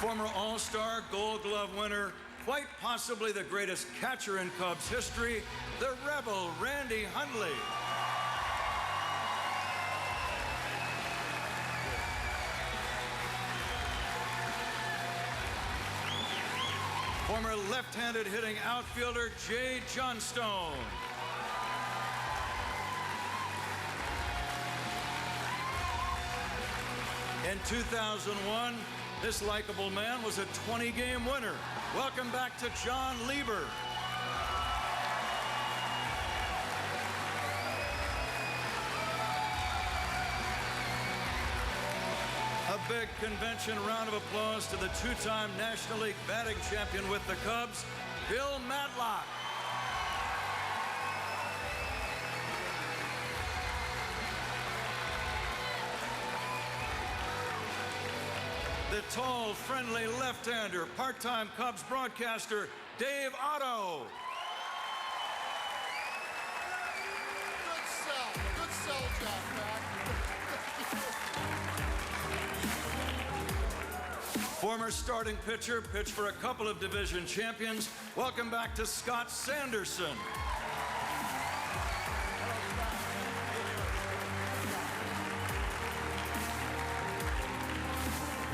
Former All-Star Gold Glove winner, quite possibly the greatest catcher in Cubs history, the Rebel Randy Hundley. Former left-handed hitting outfielder Jay Johnstone. In 2001, this likable man was a 20-game winner. Welcome back to John Lieber. A big convention round of applause to the two-time National League batting champion with the Cubs, Bill Matlock. The tall, friendly left-hander, part-time Cubs broadcaster, Dave Otto. Good sell, Jack Mack. Former starting pitcher, pitched for a couple of division champions. Welcome back to Scott Sanderson.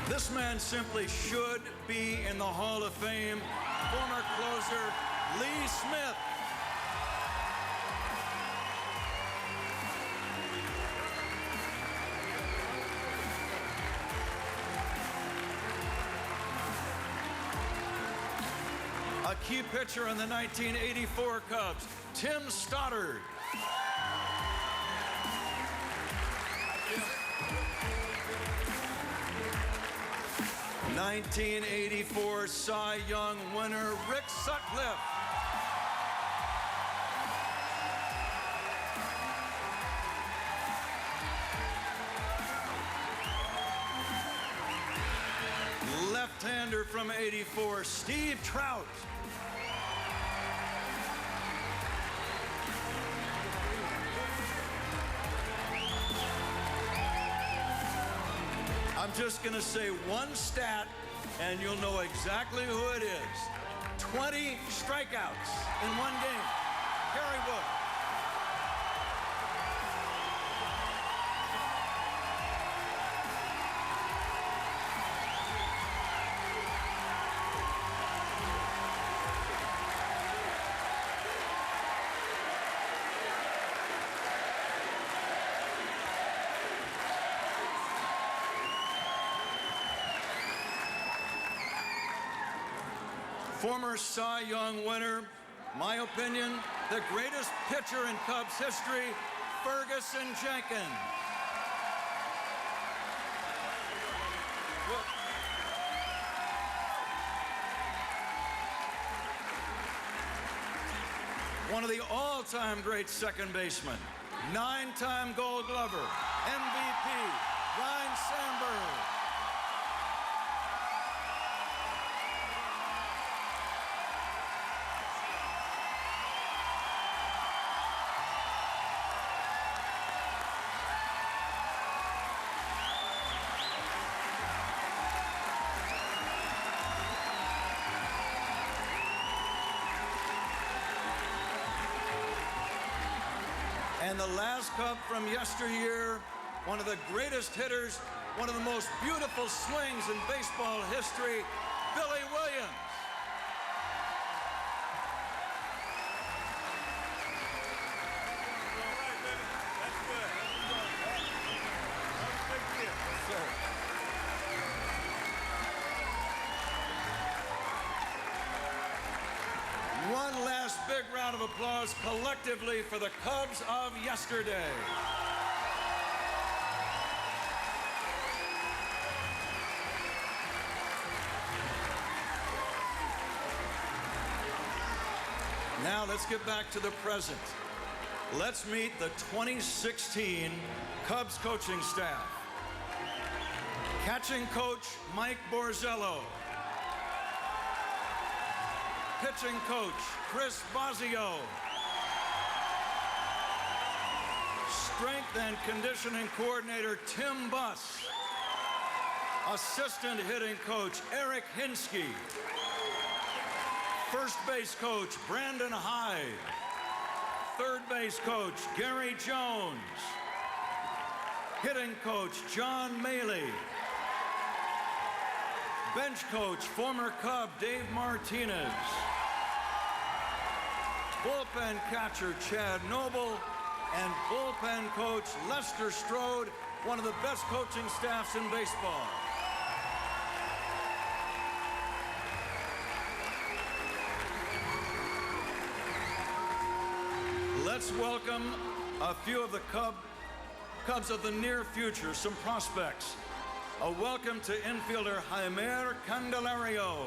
This man simply should be in the Hall of Fame. Former closer, Lee Smith. A key pitcher in the 1984 Cubs, Tim Stoddard. '84 Cy Young winner, Rick Sutcliffe. Left-hander from '84, Steve Trout. I'm just going to say one stat, and you'll know exactly who it is. 20 strikeouts in one game. Kerry Wood. Former Cy Young winner, my opinion, the greatest pitcher in Cubs history, Ferguson Jenkins. One of the all-time great second basemen, 9-time Gold Glover, MVP, Ryne Sandberg. And the last Cub from yesteryear, one of the greatest hitters, one of the most beautiful swings in baseball history, Billy Williams. One last big round of applause collectively for the Cubs of yesterday. Now let's get back to the present. Let's meet the 2016 Cubs coaching staff. Catching coach, Mike Borzello. Pitching coach, Chris Bosio. Strength and conditioning coordinator, Tim Buss. Assistant hitting coach Eric Hinsky. First base coach Brandon Hyde. Third base coach Gary Jones. Hitting coach John Maley. Bench coach former Cub Dave Martinez. Bullpen catcher Chad Noble. And bullpen coach Lester Strode, one of the best coaching staffs in baseball. Let's welcome a few of the Cubs of the near future, some prospects. A welcome to infielder Jeimer Candelario.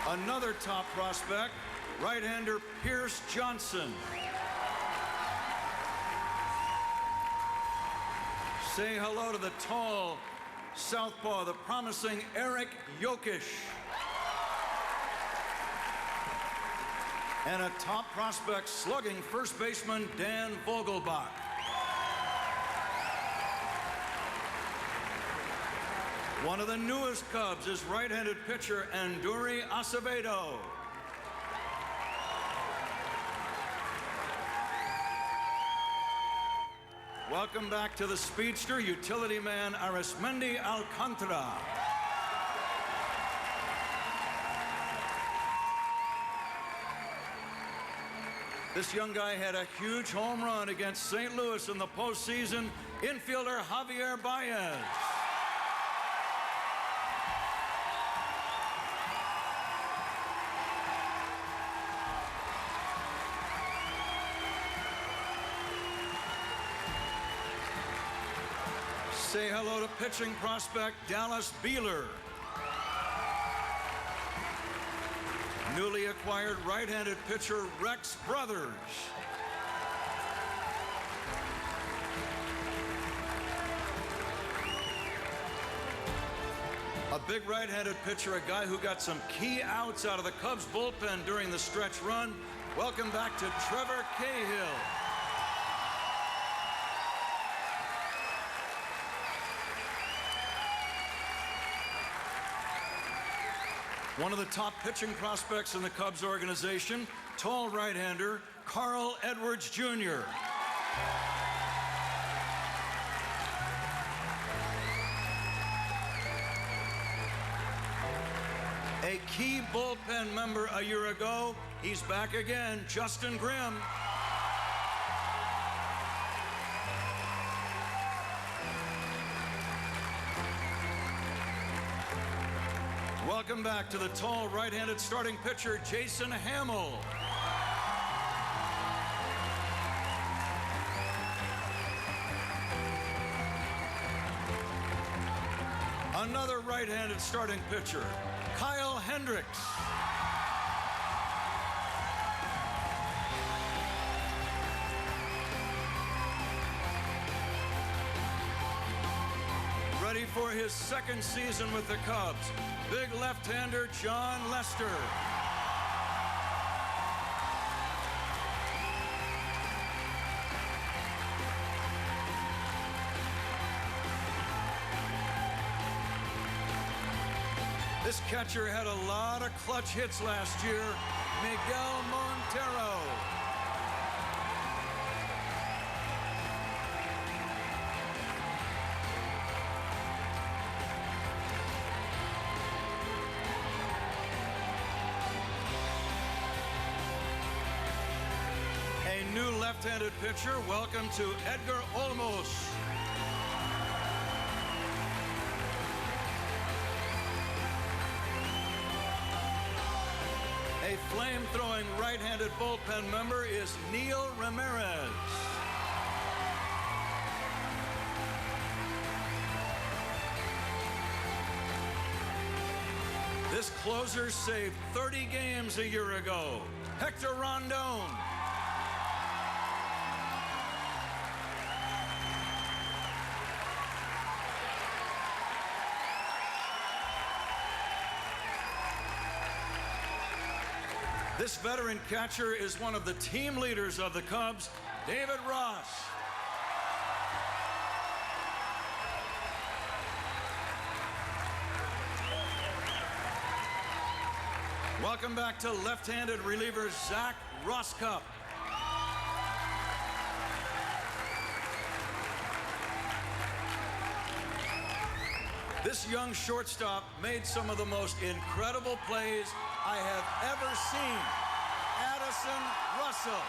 Another top prospect, right-hander Pierce Johnson. Say hello to the tall southpaw, the promising Eric Jokic. And a top prospect slugging first baseman Dan Vogelbach. One of the newest Cubs is right-handed pitcher Andúri Acevedo. Welcome back to the speedster, utility man Arismendi Alcantara. This young guy had a huge home run against St. Louis in the postseason. Infielder Javier Baez. Say hello to pitching prospect Dallas Beeler. Newly acquired right-handed pitcher Rex Brothers. A big right-handed pitcher, a guy who got some key outs out of the Cubs bullpen during the stretch run. Welcome back to Trevor Cahill. One of the top pitching prospects in the Cubs organization, tall right-hander Carl Edwards Jr. A key bullpen member a year ago, he's back again, Justin Grimm. Welcome back to the tall right-handed starting pitcher, Jason Hamill. Another right-handed starting pitcher, Kyle Hendricks. Ready for his second season with the Cubs, big left-hander John Lester. This catcher had a lot of clutch hits last year, Miguel Montero. A new left-handed pitcher, welcome to Edgar Olmos. A flame-throwing right-handed bullpen member is Neil Ramirez. This closer saved 30 games a year ago, Hector Rondon. This veteran catcher is one of the team leaders of the Cubs, David Ross. Welcome back to left-handed reliever Zack Rosscup. This young shortstop made some of the most incredible plays I have ever seen. Addison Russell.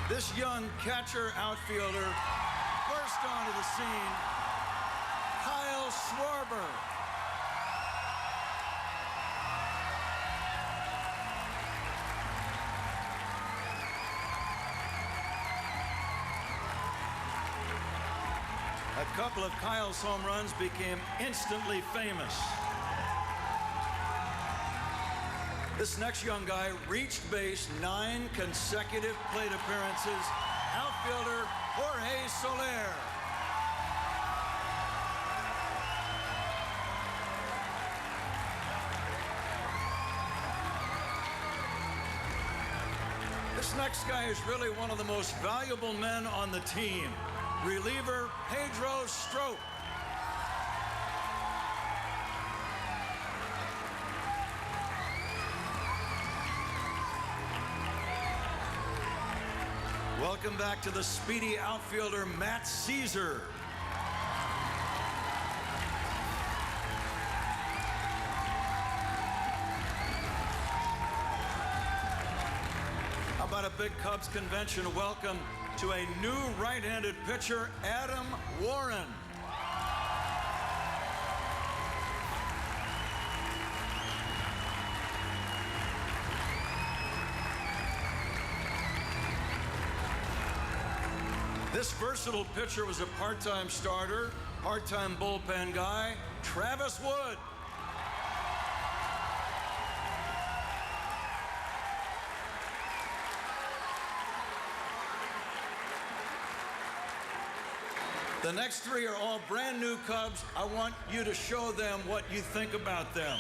This young catcher outfielder burst onto the scene. Kyle Schwarber. A couple of Kyle's home runs became instantly famous. This next young guy reached base 9 consecutive plate appearances. Outfielder Jorge Soler. This next guy is really one of the most valuable men on the team. Reliever Pedro Strop. Welcome back to the speedy outfielder Matt Caesar. How about a big Cubs convention welcome to a new right-handed pitcher, Adam Warren. This versatile pitcher was a part-time starter, part-time bullpen guy, Travis Wood. The next three are all brand new Cubs. I want you to show them what you think about them.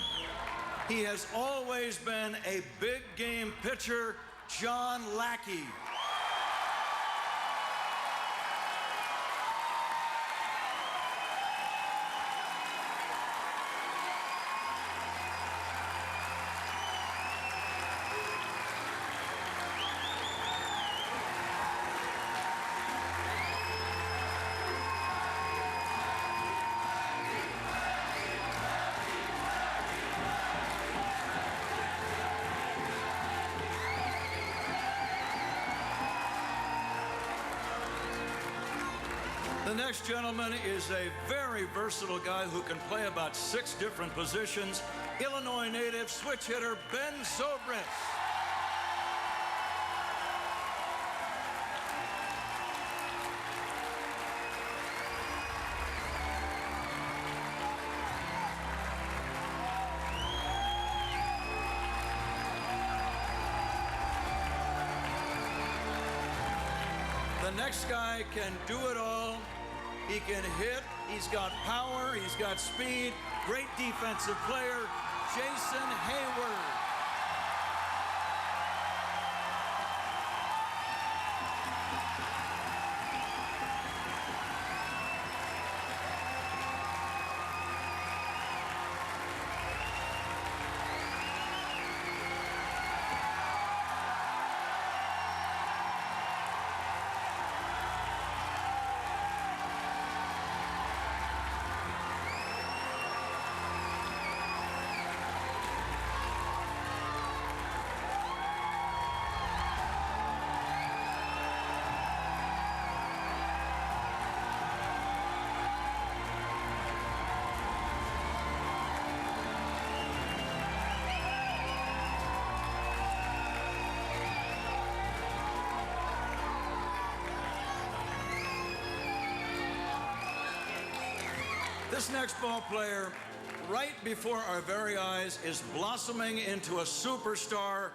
He has always been a big game pitcher, John Lackey. The next gentleman is a very versatile guy who can play about 6 different positions. Illinois native switch hitter Ben Zobrist. The next guy can do it all. He can hit, he's got power, he's got speed, great defensive player, Jason Hayward. This next ball player, right before our very eyes, is blossoming into a superstar,